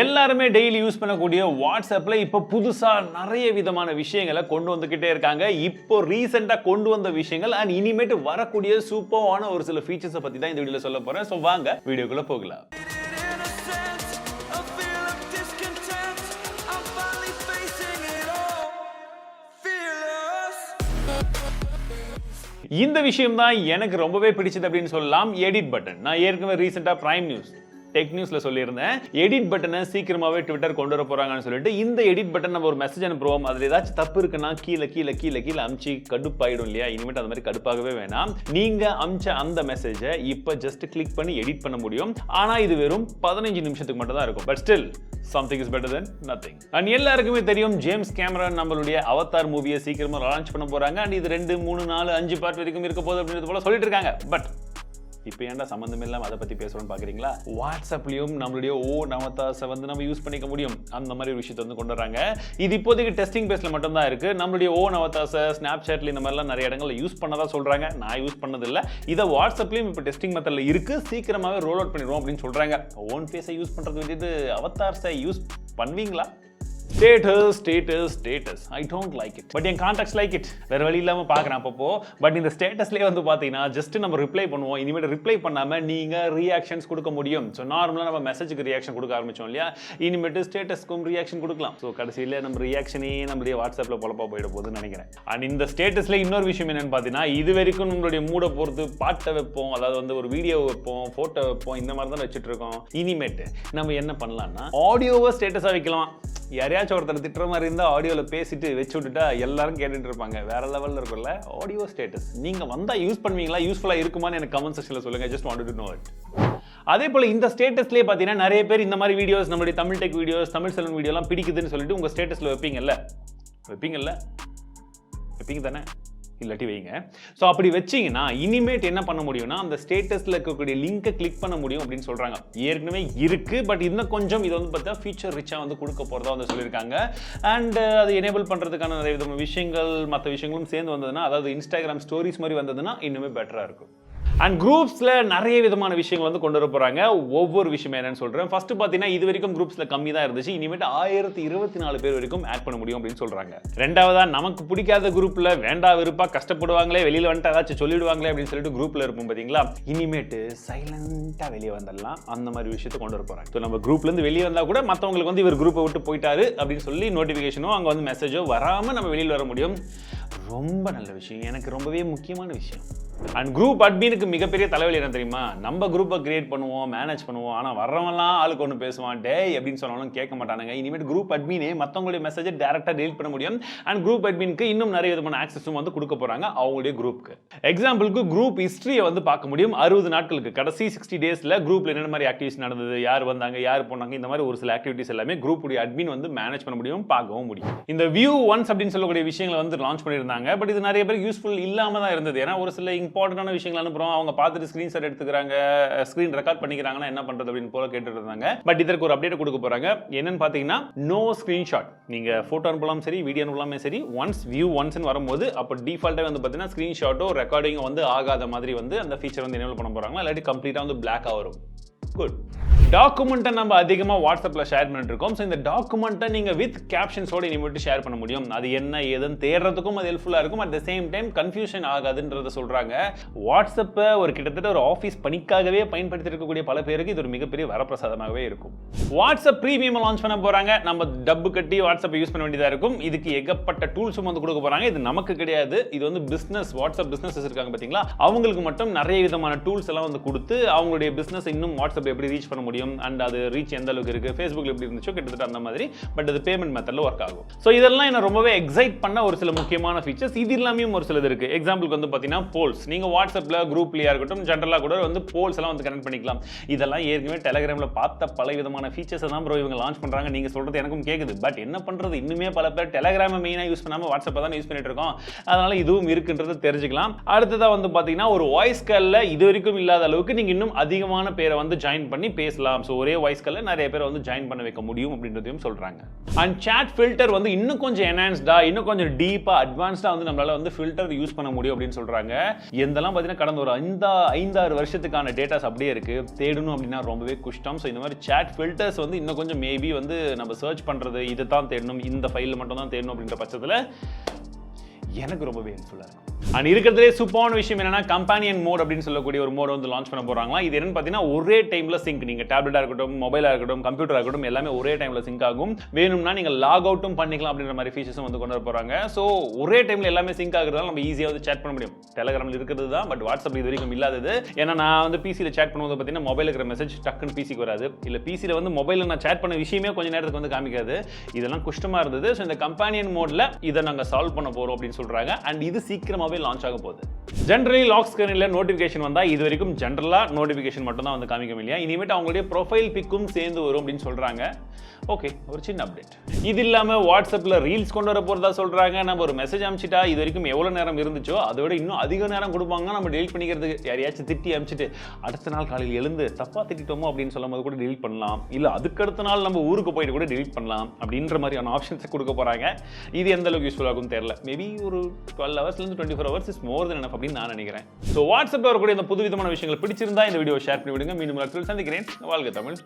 எல்லாருமே daily use பண்ணக்கூடிய வாட்ஸ்அப்ல இப்போ புதுசா நிறைய விதமான விஷயங்களை கொண்டு வந்துகிட்டே இருக்காங்க. இப்போ ரீசெண்டா கொண்டு வந்த விஷயங்கள் அண்ட் இனிமேட்டு வரக்கூடிய சூப்பரான ஒரு சில ஃபீச்சர்ஸை பத்தி தான் இந்த வீடியோல சொல்ல போறேன். ஸோ வாங்க வீடியோக்குள்ள போகலாம். இந்த விஷயம் தான் எனக்கு ரொம்பவே பிடிச்சது அப்படின்னு சொல்லலாம். Edit button. நான் ஏற்கனவே ரீசெண்டா பிரைம் நியூஸ் டெக் நியூஸ்ல சொல்லியிருந்தேன், எடிட் பட்டனை சீக்கிரமாவே ட்விட்டர் கொண்டு வர போறாங்கன்னு சொல்லிட்டு. இந்த எடிட் பட்டன் நம்ம ஒரு மெசேஜ் அனுப்புறோம், அதுல ஏதாச்சும் தப்பு இருக்குன்னா கீழே அமிச்சு கடுப்பாயிடும் இல்லையா? இனிமேட்டு அந்த மாதிரி கடுப்பாகவே வேணாம். நீங்க அமிச்ச அந்த மெசேஜை இப்ப ஜஸ்ட் கிளிக் பண்ணி எடிட் பண்ண முடியும். ஆனா இது வெறும் 15 நிமிஷத்துக்கு மட்டும் தான் இருக்கும். But still something is better than nothing. And எல்லாருக்குமே தெரியும், ஜேம்ஸ் கேமரன் நம்மளுடைய அவதார் மூவியை சீக்கிரமா லான்ச் பண்ண போறாங்க. அண்ட் இது 2, 3, 4, 5 பார்ட் வரைக்கும் இருக்க போகுது அப்படின்றது போல சொல்லிட்டு இருக்காங்க. பட் இப்போ ஏன்டா சம்பந்தம் இல்லாம அதை பத்தி பேசுறோம்னு பாக்குறீங்களா? வாட்ஸ்அப்லயும் நம்மளுடைய அவதார்ஸை வந்து நம்ம யூஸ் பண்ணிக்க முடியும். அந்த மாதிரி ஒரு விஷயத்தை வந்து கொண்டு வராங்க. இது இப்போதைக்கு டெஸ்டிங் பேஸ்ல மட்டும் தான் இருக்கு. நம்மளுடைய அவதார்ஸை ஸ்னாப்சாட்ல இந்த மாதிரிலாம் நிறைய இடங்கள்ல யூஸ் பண்ணதா சொல்றாங்க. நான் யூஸ் பண்ணது இல்ல. இதை வாட்ஸ்அப்லயும் இப்போ டெஸ்டிங் மெத்தட்ல இருக்கு. சீக்கிரமாவே ரோல் அவுட் பண்ணிடுவோம் அப்படின்னு சொல்றாங்க. ஓன் ஃபேஸை யூஸ் பண்றது வேண்டியது அவதார்ஸை யூஸ் பண்ணுவீங்களா? Status I don't like it. But N contacts like it. வேற வழி இல்லாம பாக்குறேன் அப்பப்போ. பட் இந்த ஸ்டேட்டஸ்லேயே வந்து பாத்தீங்கன்னா ஜஸ்ட் நம்ம ரிப்ளை பண்ணுவோம். இனிமேல் ரிப்ளை பண்ணாம நீங்க ரியாக்ஷன்ஸ் கொடுக்க முடியும். ஸோ நார்மலா நம்ம மெசேஜுக்கு ரியாக்ஷன் கொடுக்க ஆரம்பிச்சோம் இல்லையா? இனிமேட்டு ஸ்டேட்டஸ்க்கும் ரியாக்ஷன் கொடுக்கலாம். ஸோ கடைசியில் நம்ம ரியாக்ஷனே நம்மளுடைய வாட்ஸ்அப்ல பொழப்பா போயிட போகுதுன்னு நினைக்கிறேன். அண்ட் இந்த ஸ்டேட்டஸ்ல இன்னொரு விஷயம் என்னன்னு பாத்தீங்கன்னா, இது வரைக்கும் நம்மளுடைய மூடை பொறுத்து பாட்டை வைப்போம், அதாவது வந்து ஒரு வீடியோ வைப்போம், போட்டோ வைப்போம், இந்த மாதிரி தான் வச்சுட்டு இருக்கோம். இனிமேட்டு நம்ம என்ன பண்ணலாம்னா ஆடியோவை ஸ்டேட்டஸா வைக்கலாம். யாரையாச்சும் ஒருத்தர் திட்டுற மாதிரி இருந்தால் ஆடியோவில் பேசிட்டு வச்சு விட்டுட்டா எல்லாரும் கேட்டுட்டு இருப்பாங்க. வேற லெவலில் இருக்கும்ல ஆடியோ ஸ்டேட்டஸ். நீங்கள் வந்தால் யூஸ் பண்ணுவீங்களா? யூஸ்ஃபுல்லாக இருக்குமான்னு எனக்கு கமெண்ட் செக்ஷனில் சொல்லுங்கள். Just want to know it. அதே போல் இந்த ஸ்டேட்டஸ்லேயே பார்த்தீங்கன்னா நிறைய பேர் இந்த மாதிரி வீடியோஸ், நம்மளுடைய தமிழ் டெக் வீடியோஸ், தமிழ் செல்வன் வீடியோலாம் பிடிக்குதுன்னு சொல்லிட்டு உங்கள் ஸ்டேட்டஸில் வைப்பீங்க தானே? இல்லாட்டி வைங்க. ஸோ அப்படி வச்சிங்கன்னா இனிமேட் என்ன பண்ண முடியும்னா, அந்த ஸ்டேட்டஸில் இருக்கக்கூடிய லிங்கை கிளிக் பண்ண முடியும் அப்படின்னு சொல்கிறாங்க. ஏற்கனவே இருக்குது, பட் இன்னும் கொஞ்சம் இது வந்து பார்த்தா ஃபீச்சர் ரிச்சாக வந்து கொடுக்க போகிறதா வந்து சொல்லியிருக்காங்க. அண்ட் அதை எனேபிள் பண்ணுறதுக்கான நிறைய விதமான விஷயங்கள், மற்ற விஷயங்களும் சேர்ந்து வந்ததுன்னா, அதாவது இன்ஸ்டாகிராம் ஸ்டோரிஸ் மாதிரி வந்ததுன்னா இன்னுமே பெட்டராக இருக்கும். அண்ட் குரூப்ஸில் நிறைய விதமான விஷயங்கள் வந்து கொண்டு வர போகிறாங்க. ஒவ்வொரு விஷயம் என்னன்னு சொல்கிறேன். ஃபர்ஸ்ட் பார்த்தீங்கன்னா, இது வரைக்கும் குரூப்ஸில் கம்மி தான் இருந்துச்சு. இனிமேட்டு 1024 பேர் வரைக்கும் ஆட் பண்ண முடியும் அப்படின்னு சொல்கிறாங்க. ரெண்டாவதா, நமக்கு பிடிக்காத குரூப்பில் வேண்டா விருப்பா கஷ்டப்படுவாங்களே, வெளியில் வந்துட்டு ஏதாச்சும் சொல்லிடுவாங்களே அப்படின்னு சொல்லிட்டு குரூப்பில் இருப்போம் பார்த்தீங்களா? இனிமேட்டு சைலண்டாக வெளியே வந்துடலாம். அந்த மாதிரி விஷயத்தை கொண்டு வர போகிறாங்க. ஸோ நம்ம குரூப்லேருந்து வெளியே வந்தால் கூட மற்றவங்களுக்கு வந்து இவர் குரூப்பை விட்டு போயிட்டாரு அப்படின்னு சொல்லி நோட்டிஃபிகேஷனோ அங்கே வந்து மெசேஜோ வராமல் நம்ம வெளியில் வர முடியும். ரொம்ப நல்ல விஷயம், எனக்கு ரொம்பவே முக்கியமான விஷயம். அண்ட் குரூப் அட்மினுக்கு மிகப்பெரிய தலைவலி என்ன தெரியுமா? நம்ம குரூப்பை கிரியேட் பண்ணுவோம், மேனேஜ் பண்ணுவோம், ஆனால் வர்றவங்கலாம் ஆளுக்கு ஒன்று பேசுவான், டேய் அப்படின்னு சொன்னாலும் கேட்க மாட்டானுங்க. இனிமேல் குரூப் அட்மினே மற்றவங்களுடைய மெசேஜை டேரெக்டாக டெலிட் பண்ண முடியும். அண்ட் குரூப் அட்மினுக்கு இன்னும் நிறைய விதமான ஆக்சஸும் வந்து கொடுக்க போகிறாங்க அவங்களுடைய குரூப்புக்கு. எக்ஸாம்பிளுக்கு குரூப் ஹிஸ்ட்ரியை வந்து பார்க்க முடியும். 60 நாட்களுக்கு கடைசி 60 டேஸில் குரூப்பில் என்னென்ன மாதிரி ஆக்டிவிட்டிஸ் நடந்தது, யார் வந்தாங்க, யார் போனாங்க, இந்த மாதிரி ஒரு சில ஆக்டிவிட்டிஸ் எல்லாமே குரூப்புடைய அட்மின் வந்து மேனேஜ் பண்ண முடியும், பார்க்கவும் முடியும். இந்த வியூ ஒன்ஸ் அப்படின்னு சொல்லக்கூடிய விஷயங்களை வந்து லான்ச் பண்ணியிருந்தாங்க. பட் இது நிறைய பேருக்கு யூஸ்ஃபுல் இல்லாமல் தான் இருந்தது. ஏன்னா ஒரு சில இம்பார்ட்டன்டான விஷயங்கள் அனுப்புறோம், அவங்க பார்த்துட்டு ஸ்கிரீன்ஷாட் எடுத்துக்கிறாங்க, ஸ்கிரீன் ரெக்கார்ட் பண்ணிக்கிறாங்கன்னா என்ன பண்றது அப்படின்னு போல கேட்டுட்டு இருந்தாங்க. பட் இதற்கு ஒரு அப்டேட் கொடுக்க போறாங்க. என்னன்னு பாத்தீங்கன்னா, நோ ஸ்கிரீன்ஷாட். நீங்க போட்டோ அனுப்பலாம் சரி, வீடியோ அனுப்பலாமே சரி, ஒன்ஸ் வியூ ஒன்ஸ்னு வரும்போது அப்போ டிஃபால்ட்டா வந்து பாத்தீங்கன்னா ஸ்கிரீன்ஷாட்டோ ரெக்கார்டிங்கோ வந்து ஆகாத மாதிரி வந்து அந்த ஃபீச்சர் வந்து எனேபிள் பண்ண போறாங்க. இல்லாட்டி கம்ப்ளீட்டா வந்து பிளாக் வரும். குட். டாக்குமெண்ட்டை நம்ம அதிகமாக வாட்ஸ்அப்பில் ஷேர் பண்ணிட்டு இருக்கோம். ஸோ இந்த டாக்குமெண்ட்டை நீங்கள் வித் கேப்ஷன்ஸோடு இனிமேட்டு ஷேர் பண்ண முடியும். அது என்ன ஏதுன்னு தேடுறதுக்கும் அது ஹெல்ப்ஃபுல்லாக இருக்கும். At the same time confusion ஆகாதுன்றதை சொல்கிறாங்க. வாட்ஸ்அப்பை ஒரு கிட்டத்தட்ட ஒரு ஆஃபீஸ் பணிக்காகவே பயன்படுத்தி இருக்கக்கூடிய பல பேருக்கு இது ஒரு மிகப்பெரிய வரப்பிரசாதமாகவே இருக்கும். வாட்ஸ்அப் ப்ரீமியம் லான்ச் பண்ண போகிறாங்க. நம்ம டப்பு கட்டி வாட்ஸ்அப்பை யூஸ் பண்ண வேண்டியதாக இருக்கும். இதுக்கு ஏகப்பட்ட டூல்ஸும் வந்து கொடுக்க போகிறாங்க. இது நமக்கு கிடையாது, இது வந்து பிஸ்னஸ், வாட்ஸ்அப் பிஸ்னஸஸ் இருக்காங்க பார்த்தீங்களா, அவங்களுக்கு மட்டும் நிறைய விதமான டூல்ஸ் எல்லாம் வந்து கொடுத்து அவங்களுடைய பிஸ்னஸ் இன்னும் வாட்ஸ்அப் எப்படி ரீச் பண்ண முடியும், அண்ட் அது ரீச் எந்த அளவுக்கு இருக்கு, ஃபேஸ்புக்ல எப்படி இருந்துச்சோ கிட்டத்தட்ட அந்த மாதிரி. பட் அது பேமெண்ட் மெத்தட்ல ஒர்க் ஆகும். ஸோ இதெல்லாம் என்ன ரொம்பவே எக்ஸைட் பண்ண ஒரு சில முக்கியமான ஃபீச்சர்ஸ். இது எல்லாமே ஒரு சிலது இருக்கு. எக்ஸாம்பிளுக்கு வந்து பார்த்தீங்கன்னா போல்ஸ். நீங்க வாட்ஸ்அப்ல குரூப்லயா இருக்கட்டும், ஜென்ரலா கூட வந்து போல்ஸ் எல்லாம் வந்து கனெக்ட் பண்ணிக்கலாம். இதெல்லாம் ஏற்கனவே டெலிகிராம்ல பார்த்த பல விதமான ஃபீச்சர்ஸ் தான் ப்ரோ இவங்க லான்ச் பண்றாங்க. நீங்க சொல்றது எனக்கும் கேக்குது. பட் என்ன பண்றது, இன்னுமே பல பேர் டெலிகிராமை மெயினா யூஸ் பண்ணாம வாட்ஸ்அப்பை தான் யூஸ் பண்ணிட்டு இருக்கோம். அதனால இதுவும் இருக்குன்றது தெரிஞ்சுக்கலாம். அடுத்ததா வந்து பார்த்தீங்கன்னா, ஒரு வாய்ஸ் கால்ல இது வரைக்கும் இல்லாத அளவுக்கு நீங்க இன்னும் அதிகமான பேரை வந்து ஜாயின் ஜாயின் பண்ணி பேசலாம். ஸோ ஒரே வாய்ஸ் கால்ல நிறைய பேர் வந்து ஜாயின் பண்ண வைக்க முடியும் அப்படின்றதையும் சொல்றாங்க. அண்ட் சாட் ஃபில்டர் வந்து இன்னும் கொஞ்சம் என்ஹான்ஸ்டா, இன்னும் கொஞ்சம் டீப்பா அட்வான்ஸ்டா வந்து நம்மளால வந்து ஃபில்டர் யூஸ் பண்ண முடியும் அப்படின்னு சொல்றாங்க. எந்தெல்லாம் பார்த்தீங்கன்னா கடந்த ஒரு 5-6 வருஷத்துக்கான டேட்டாஸ் அப்படியே இருக்கு. தேடணும் அப்படின்னா ரொம்பவே கஷ்டம். ஸோ இந்த மாதிரி சாட் ஃபில்டர்ஸ் வந்து இன்னும் கொஞ்சம் மேபி வந்து நம்ம சர்ச் பண்றது இதை தான் தேடணும், இந்த ஃபைலில் மட்டும் தான் தேடணும் அப்படின்ற பட்சத்தில் எனக்கு ரொம்பவே ஹெல்ப்ஃபுல்லாக இருக்கும். அண்ட் இருக்கிறதுலே சூப்பரான விஷயம் என்னன்னா கம்பானியன் மோட் அப்படின்னு சொல்லக்கூடிய ஒரு மோட் வந்து லான்ச் பண்ண போறாங்களா. இது என்னன்னு பார்த்தீங்கன்னா ஒரே டைம்ல சிங்க், நீங்க டேப்லெட்டாக இருக்கட்டும், மொபைலாக இருக்கட்டும், கம்ப்யூட்டராக இருக்கட்டும், எல்லாமே ஒரே டைம்ல சிங்க் ஆகும். வேணும்னா நீங்க லாக் அவுட்டும் பண்ணிக்கலாம் அப்படின்ற மாதிரி ஃபீச்சர்ஸும் வந்து கொண்டு வர போறாங்க. ஸோ ஒரே டைம்ல எல்லாமே சிங்க் ஆகுறதால நம்ம ஈஸியாக வந்து சேட் பண்ண முடியும். டெலிகிராமில் இருக்கிறது தான், பட் வாட்ஸ்அப் இது வரைக்கும் இல்லாதது. ஏன்னா நான் வந்து பிசியில் சேட் பண்ணும்போது பார்த்தீங்கன்னா மொபைல் இருக்கிற மெசேஜ் டக்குன்னு பிசிக்கு வராது, இல்லை பிசியில் வந்து மொபைலில் நான் சேட் பண்ண விஷயமே கொஞ்சம் நேரத்துக்கு வந்து காமிக்காது. இதெல்லாம் கஷ்டமா இருந்தது. ஸோ இந்த கம்பானியன் மோட்ல இதை நாங்கள் சால்வ் பண்ண போறோம் அப்படின்னு சொல்றாங்க. அண்ட் இது சீக்கிரமாவே லான்ச் ஆக போகுது. ஜெனரலி லாக் ஸ்கிரீனில் நோட்டிஃபிகேஷன் வந்தா இது வரைக்கும் ஜெனரலாக நோட்டிஃபிகேஷன் மட்டும் தான் வந்து காமிக்கும் இல்லையா. இனிமேட்டு அவங்களுடைய ப்ரொஃபைல் பிக்கும் சேர்ந்து வரும் அப்படின்னு சொல்றாங்க. ஓகே, ஒரு சின்ன அப்டேட். இது இல்லாமல் வாட்ஸ்அப்பில் ரீல்ஸ் கொண்டு வர போகிறதா சொல்கிறாங்க. நம்ம ஒரு மெசேஜ் அனுப்பிச்சிட்டா இது வரைக்கும் எவ்வளோ நேரம் இருந்துச்சோ அதை விட இன்னும் அதிக நேரம் கொடுப்பாங்க நம்ம டெலிட் பண்ணிக்கிறதுக்கு. யாரையாச்சும் திட்டி அனுப்பிச்சிட்டு அடுத்த நாள் காலையில் எழுந்து தப்பாக திட்டோமோ அப்படின்னு சொல்லும் போது கூட டெலிட் பண்ணலாம், இல்லை அதுக்கடுத்த நாள் நம்ம ஊருக்கு போயிட்டு கூட டெலிட் பண்ணலாம் அப்படின்ற மாதிரியான ஆப்ஷன்ஸை கொடுக்க போகிறாங்க. இது எந்த அளவுக்கு யூஸ்ஃபுல் ஆகும் தெரியல. மேபி ஒரு 12 ஹவர்ஸ்லேருந்து 24 hours is more then enough அப்படின்னு நான் நினைக்கிறேன். ஸோ வாட்ஸ்அப்பில் வரக்கூடிய இந்த புது விதமான விஷயங்கள் பிடிச்சிருந்தா இந்த வீடியோ ஷேர் பண்ணி விடுங்க. மீண்டும் சந்திக்கிறேன். வாழ்க தமிழ்.